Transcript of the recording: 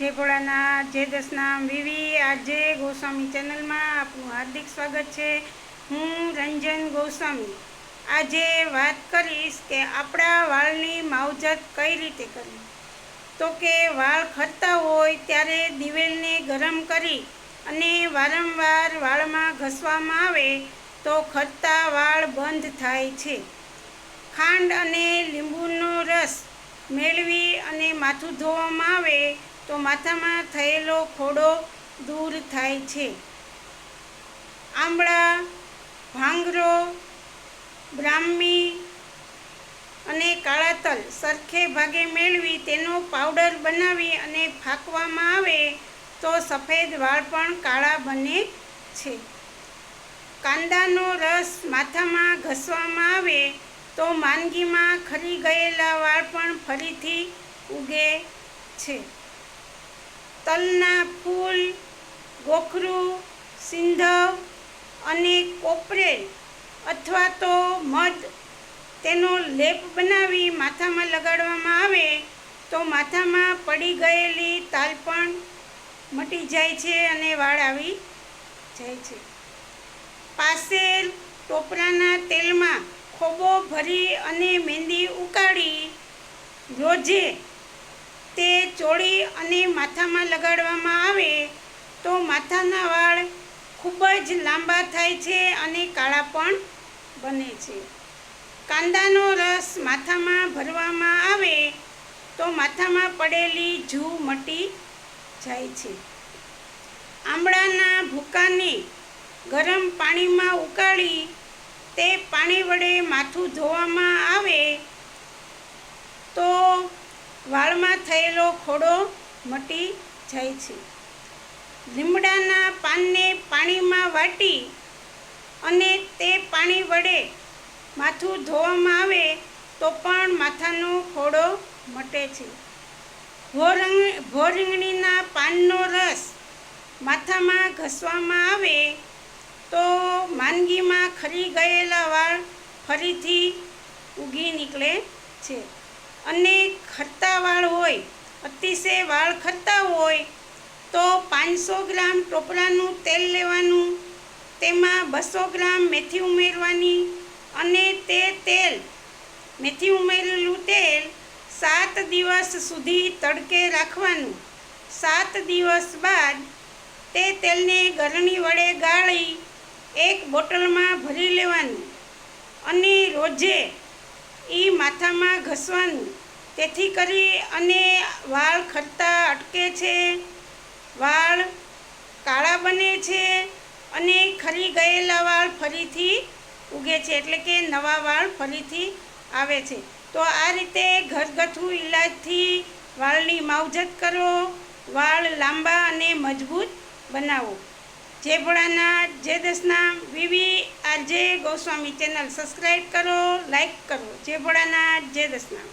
जय भोळानाथ, जय दसनाम वीवी RJ Goswami channel में आपनु हार्दिक स्वागत है। हूँ रंजन गोस्वामी आजे बात करीश के आपड़ा वाळनी मावजत कई रीते करवी। तो के वाळ खरता होय त्यारे दिवेलने गरम करी अने वारंवार वाळमां घसवामां आवे तो खरता वाळ बंध थाय छे। खांड अने લીંબુનો रस मेळवी अने माथुं धोवामां आवे तो माथामां थयेलो खोडो दूर थाय छे। आंबळा, भांगरो, ब्राह्मी अने काळा तल सरखे भागे मेळवी तेनो पाउडर बनावी अने फाकवामां आवे तो सफेद वाळ पण काळा बने छे। कांदानो रस माथामां घसवामां आवे तो मानगीमां खरी गयेला वाळ पण फरीथी उगे छे। तलना फूल, गोखरू, सिंधव अने कोपरेल अथवा तो मध तेनो लेप बनावी माथामां लगाडवामां आवे तो माथामां पड़ी गयेली ताल पण मटी जाय छे अने वाळ आवी जाय छे। पासेल टोपराना तेलमां खोबो भरी अने मेंदी उकाળી रोजे ते चोળી अने माथामां लगाडवामां आवे तो माथाना वाळ खूब ज लांबा थाय छे अने काळा पण बने छे। कांदानो रस माथामां भरवामां आवे तो माथामां पड़ेली जू मटी जाय छे। आंबळाना भूकाने गरम पाणीमां उकाળી ते पाणी वडे माथुं धोवामां आवे तो वाळमां थयेलो खोडो मटी जाय छे। લીમડાના પાનને પાણીમાં વાટી અને તે પાણી વડે માથું ધોવામાં આવે તો પણ માથાનો ખોડો મટે છે। ભોરીંગણીના પાનનો રસ માથામાં ઘસવામાં આવે તો માંદગીમાં ખરી ગયેલા વાળ ફરીથી ઉગી નીકળે છે। અને ખરતા વાળ હોય, અતિશય વાળ ખરતા હોય तो 500 ग्राम टोपराનું तेल लेवानुं, तेमां 200 ग्राम मेथी उमेरवानी अने ते तेल मेथी उमेरेલું तेल 7 दिवस सुधी तड़के राखवानुं। 7 दिवस बाद ते तेलने गरणी वडे गाળી एक बोटलमां भरी लेवानुं अने रोजे ई माथामां घसवानुं। तेथी करी अने वाळ खरता अटके छे, वाळ काळा बने छे अने खरी गयेला वाळ फरीथी उगे छे, एटले के नवा वाळ फरीथी आवे छे। तो आ रीते घरगथ्थु इलाजथी वाळनी मावजत करो, वाळ लांबा अने मजबूत बनावो। जय भोळानाथ, जय दसनाम वीवी आरजे गोस्वामी चेनल सब्सक्राइब करो, लाइक करो। जय भोळानाथ, जय दसनाम।